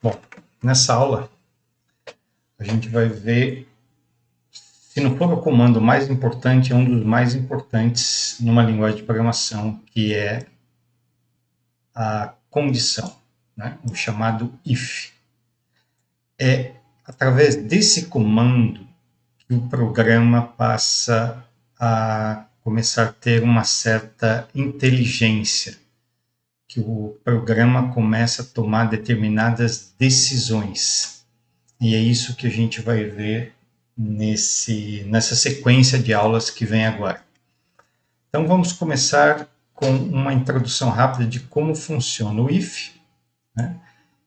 Bom, nessa aula a gente vai ver, se não for o comando mais importante, é um dos mais importantes numa linguagem de programação, que é a condição, né? O chamado if. É através desse comando que o programa passa a começar a ter uma certa inteligência, que o programa começa a tomar determinadas decisões. E é isso que a gente vai ver nessa sequência de aulas que vem agora. Então vamos começar com uma introdução rápida de como funciona o if, né?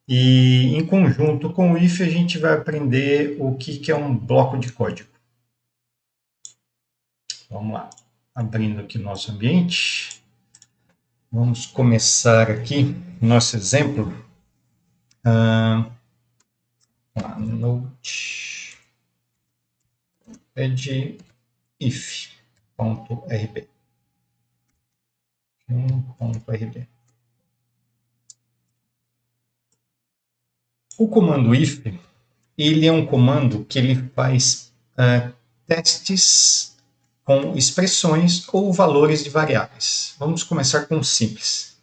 E em conjunto com o if a gente vai aprender o que é um bloco de código. Vamos lá, abrindo aqui o nosso ambiente. Vamos começar aqui nosso exemplo. Notepad if.rb. O comando if, ele é um comando que ele faz testes com expressões ou valores de variáveis. Vamos começar com o simples.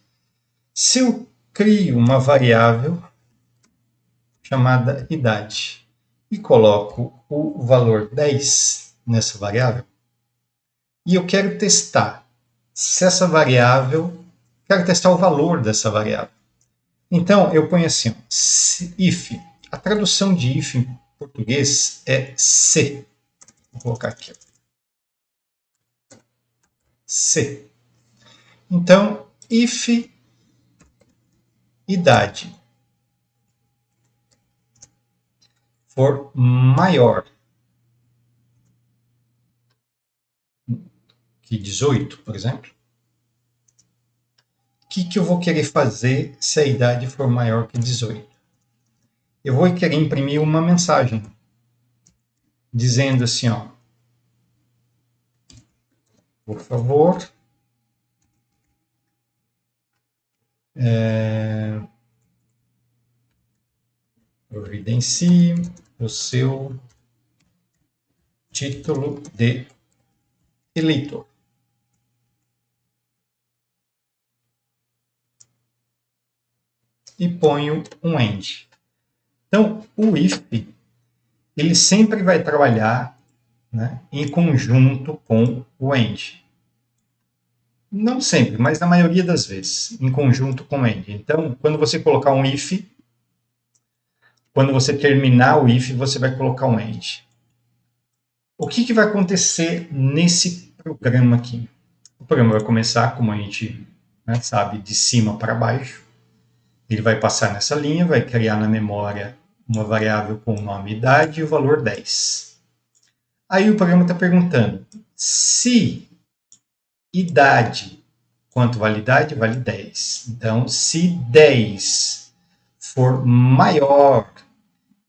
Se eu crio uma variável chamada idade e coloco o valor 10 nessa variável, e eu quero testar se essa variável, quero testar o valor dessa variável. Então, eu ponho assim, if. A tradução de if em português é se. Vou colocar aqui. Se. Então, if idade for maior que 18, por exemplo, o que eu vou querer fazer se a idade for maior que 18? Eu vou querer imprimir uma mensagem dizendo assim, ó, por favor, providencie o seu título de eleitor. E ponho um end. Então, o if, ele sempre vai trabalhar, né, em conjunto com o end. Não sempre, mas na maioria das vezes, em conjunto com o end. Então, quando você colocar um if, quando você terminar o if, você vai colocar um end. O que vai acontecer nesse programa aqui? O programa vai começar, como a gente, né, sabe, de cima para baixo. Ele vai passar nessa linha, vai criar na memória uma variável com o nome idade e o valor 10. Aí o programa está perguntando se idade, quanto vale idade? Vale 10. Então, se 10 for maior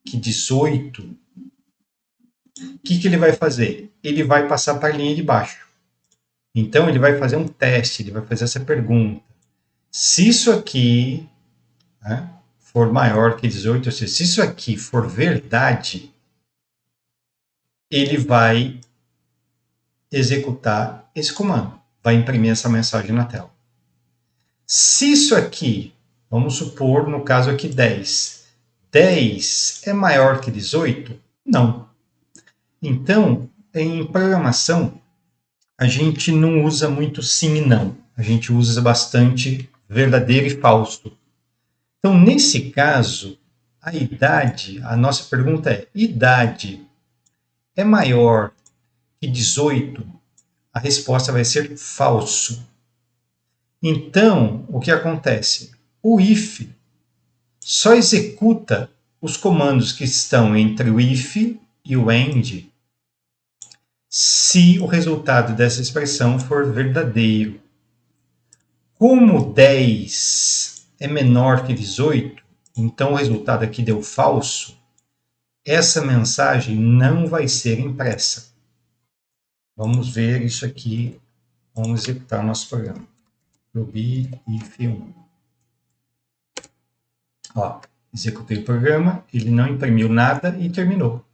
que 18, o que ele vai fazer? Ele vai passar para a linha de baixo. Então, ele vai fazer um teste, ele vai fazer essa pergunta. Se isso aqui, né, for maior que 18, ou seja, se isso aqui for verdade, ele vai executar esse comando, vai imprimir essa mensagem na tela. Se isso aqui, vamos supor, no caso aqui 10 é maior que 18? Não. Então, em programação, a gente não usa muito sim e não. A gente usa bastante verdadeiro e falso. Então, nesse caso, a idade, a nossa pergunta é, idade é maior que 18? A resposta vai ser falso. Então, o que acontece? O if só executa os comandos que estão entre o if e o end se o resultado dessa expressão for verdadeiro. Como 10 é menor que 18, então o resultado aqui deu falso, essa mensagem não vai ser impressa. Vamos ver isso aqui, vamos executar nosso programa. Ruby if 1. Ó, executei o programa, ele não imprimiu nada e terminou.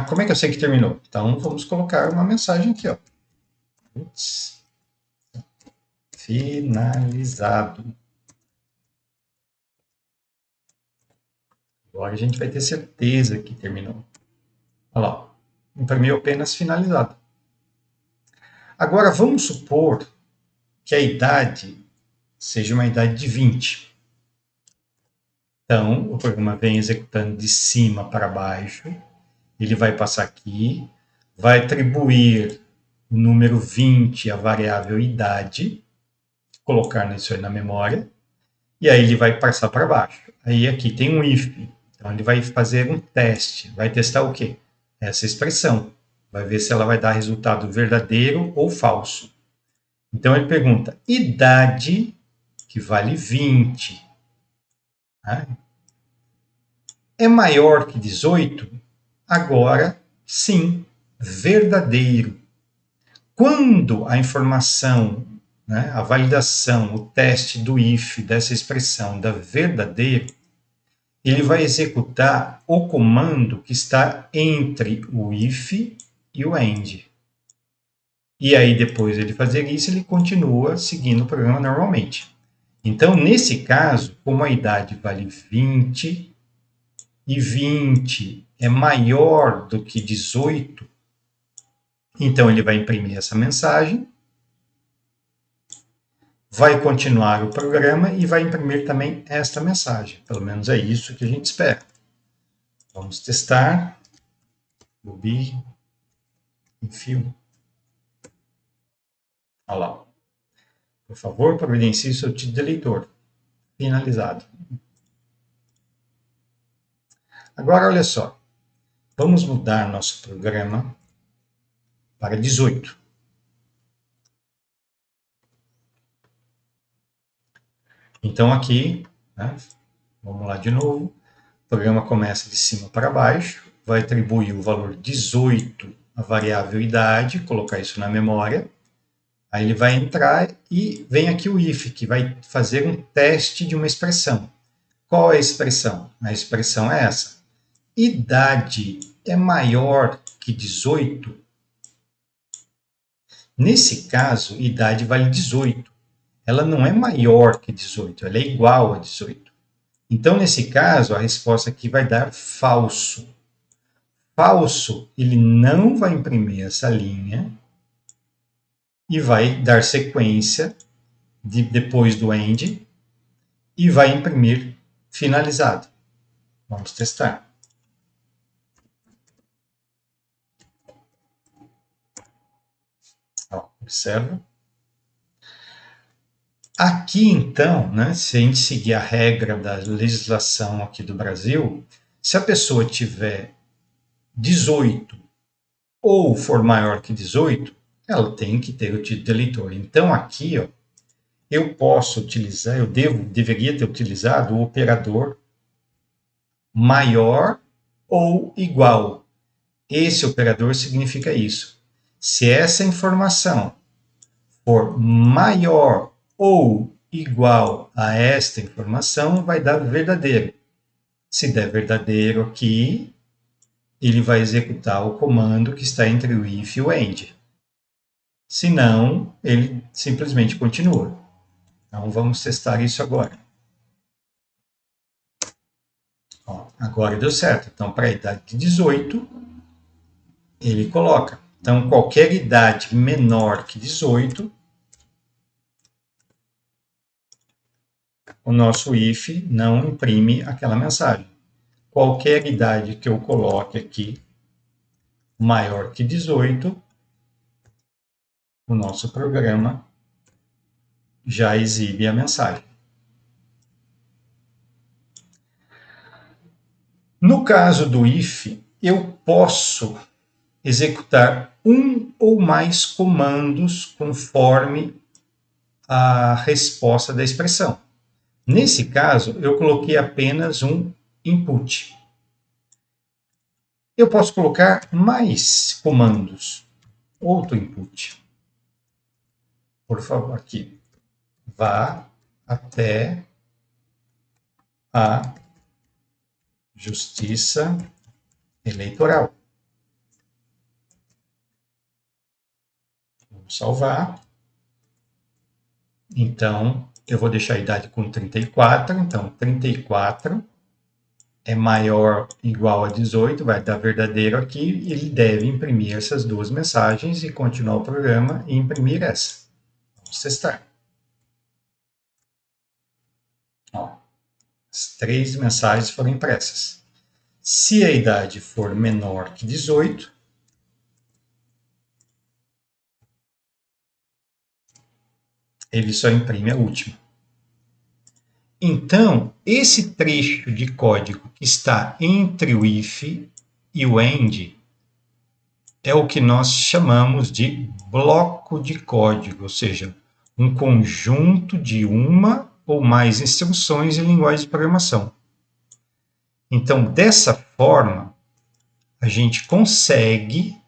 Como é que eu sei que terminou? Então, vamos colocar uma mensagem aqui, ó. Finalizado. Agora a gente vai ter certeza que terminou. Olha lá, imprimiu apenas finalizado. Agora, vamos supor que a idade seja uma idade de 20. Então, o programa vem executando de cima para baixo. Ele vai passar aqui, vai atribuir o número 20 à variável idade, colocar isso aí na memória, e aí ele vai passar para baixo. Aí aqui tem um if, então ele vai fazer um teste, vai testar o quê? Essa expressão, vai ver se ela vai dar resultado verdadeiro ou falso. Então ele pergunta, idade, que vale 20, né? É maior que 18? Agora, sim, verdadeiro. Quando a informação, né, a validação, o teste do if dessa expressão dá verdadeiro, ele vai executar o comando que está entre o if e o end. E aí, depois de ele fazer isso, ele continua seguindo o programa normalmente. Então, nesse caso, como a idade vale 20 e 20 é maior do que 18, então ele vai imprimir essa mensagem, vai continuar o programa e vai imprimir também esta mensagem. Pelo menos é isso que a gente espera. Vamos testar. Ruby, enfio. Olha lá. Por favor, providencie o seu título de leitor. Finalizado. Agora, olha só. Vamos mudar nosso programa para 18. Então, aqui, né, vamos lá de novo. O programa começa de cima para baixo, vai atribuir o valor 18 à variável idade, colocar isso na memória. Aí ele vai entrar e vem aqui o if, que vai fazer um teste de uma expressão. Qual é a expressão? A expressão é essa. Idade é maior que 18? Nesse caso, idade vale 18. Ela não é maior que 18, ela é igual a 18. Então, nesse caso, a resposta aqui vai dar falso. Falso, ele não vai imprimir essa linha e vai dar sequência depois do end e vai imprimir finalizado. Vamos testar. Ó, observa. Aqui, então, né, se a gente seguir a regra da legislação aqui do Brasil, se a pessoa tiver 18 ou for maior que 18, ela tem que ter o título de eleitor. Então, aqui, ó, eu posso utilizar, deveria ter utilizado o operador maior ou igual. Esse operador significa isso. Se essa informação for maior ou igual a esta informação, vai dar verdadeiro. Se der verdadeiro aqui, ele vai executar o comando que está entre o if e o end. Se não, ele simplesmente continua. Então, vamos testar isso agora. Ó, agora deu certo. Então, para a idade de 18, ele coloca. Então, qualquer idade menor que 18, o nosso if não imprime aquela mensagem. Qualquer idade que eu coloque aqui maior que 18, o nosso programa já exibe a mensagem. No caso do if, eu posso executar um ou mais comandos conforme a resposta da expressão. Nesse caso, eu coloquei apenas um input. Eu posso colocar mais comandos, outro input. Por favor, aqui. Vá até a Justiça Eleitoral. Vamos salvar. Então, eu vou deixar a idade com 34. Então, 34 é maior ou igual a 18, vai dar verdadeiro aqui. Ele deve imprimir essas duas mensagens e continuar o programa e imprimir essa. Vamos testar. Ó, as 3 mensagens foram impressas. Se a idade for menor que 18, ele só imprime a última. Então, esse trecho de código que está entre o if e o end é o que nós chamamos de bloco de código, ou seja, um conjunto de uma ou mais instruções em linguagem de programação. Então, dessa forma, a gente consegue,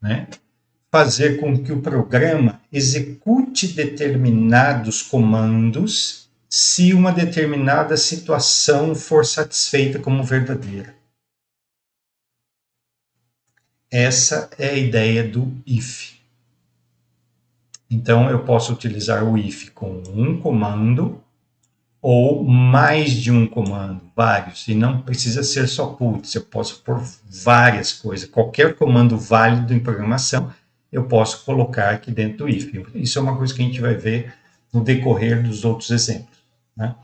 né, fazer com que o programa execute determinados comandos se uma determinada situação for satisfeita como verdadeira. Essa é a ideia do if. Então, eu posso utilizar o if com um comando ou mais de um comando, vários, e não precisa ser só puts, eu posso pôr várias coisas. Qualquer comando válido em programação, eu posso colocar aqui dentro do if. Isso é uma coisa que a gente vai ver no decorrer dos outros exemplos, né?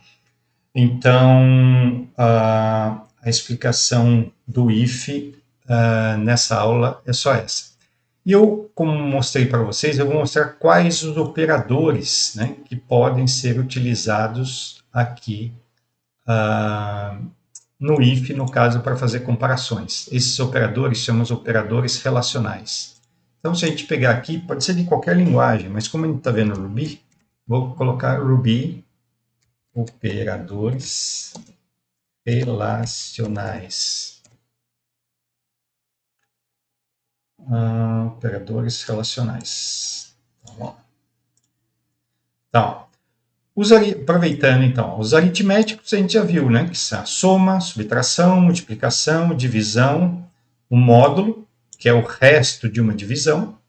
Então, a explicação do if nessa aula é só essa. E eu, como mostrei para vocês, eu vou mostrar quais os operadores, né, que podem ser utilizados aqui no if, no caso, para fazer comparações. Esses operadores chamam os operadores relacionais. Então, se a gente pegar aqui, pode ser de qualquer linguagem, mas como a gente está vendo Ruby, vou colocar Ruby operadores relacionais. Operadores relacionais. Então, aproveitando então, os aritméticos a gente já viu, né? Que são a soma, subtração, multiplicação, divisão, o módulo, que é o resto de uma divisão,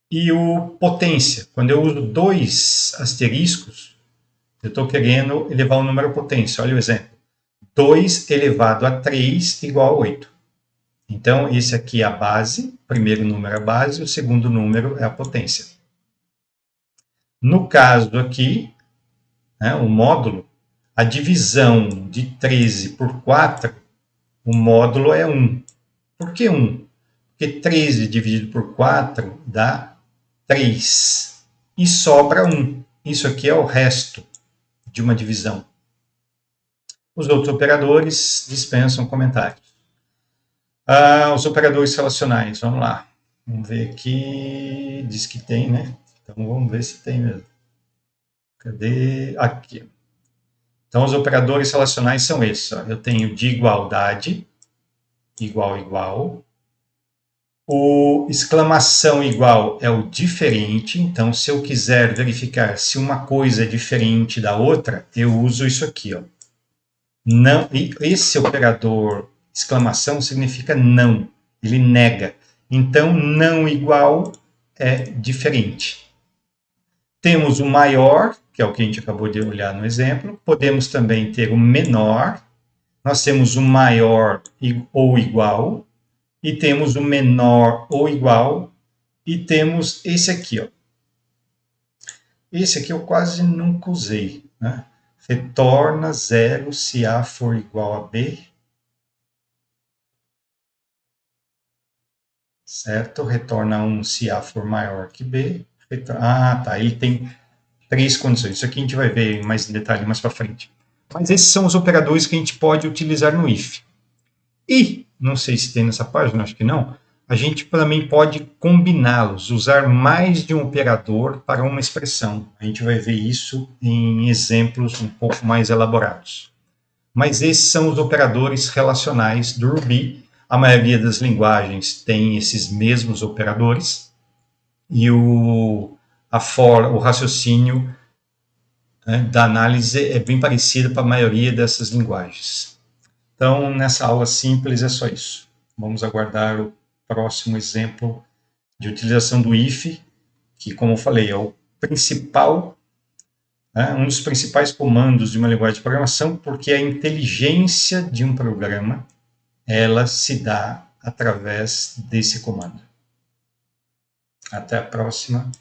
e o potência. Quando eu uso 2 asteriscos, eu estou querendo elevar o número à potência. Olha o exemplo. 2 elevado a 3 igual a 8. Então, esse aqui é a base, o primeiro número é a base, o segundo número é a potência. No caso aqui, né, o módulo, a divisão de 13 por 4, o módulo é 1. Por que 1? Porque 13 dividido por 4 dá 3. E sobra 1. Isso aqui é o resto de uma divisão. Os outros operadores dispensam comentários. Os operadores relacionais, vamos lá. Vamos ver aqui. Diz que tem, né? Então vamos ver se tem mesmo. Cadê? Aqui. Então os operadores relacionais são esses. Ó. Eu tenho de igualdade, igual, igual. O exclamação igual é o diferente. Então, se eu quiser verificar se uma coisa é diferente da outra, eu uso isso aqui, ó. Não, esse operador exclamação significa não, ele nega. Então, não igual é diferente. Temos o maior, que é o que a gente acabou de olhar no exemplo. Podemos também ter o menor. Nós temos o maior ou igual. E temos o menor ou igual. E temos esse aqui, ó. Esse aqui eu quase nunca usei, né? Retorna 0 se A for igual a B. Certo? Retorna 1 se A for maior que B. Tá. Ele tem 3 condições. Isso aqui a gente vai ver mais em detalhe mais para frente. Mas esses são os operadores que a gente pode utilizar no if. E, não sei se tem nessa página, acho que não, a gente também pode combiná-los, usar mais de um operador para uma expressão. A gente vai ver isso em exemplos um pouco mais elaborados. Mas esses são os operadores relacionais do Ruby. A maioria das linguagens tem esses mesmos operadores. E o raciocínio da análise é bem parecida para a maioria dessas linguagens. Então, nessa aula simples é só isso. Vamos aguardar o próximo exemplo de utilização do if, que, como eu falei, é o principal, um dos principais comandos de uma linguagem de programação, porque a inteligência de um programa ela se dá através desse comando. Até a próxima.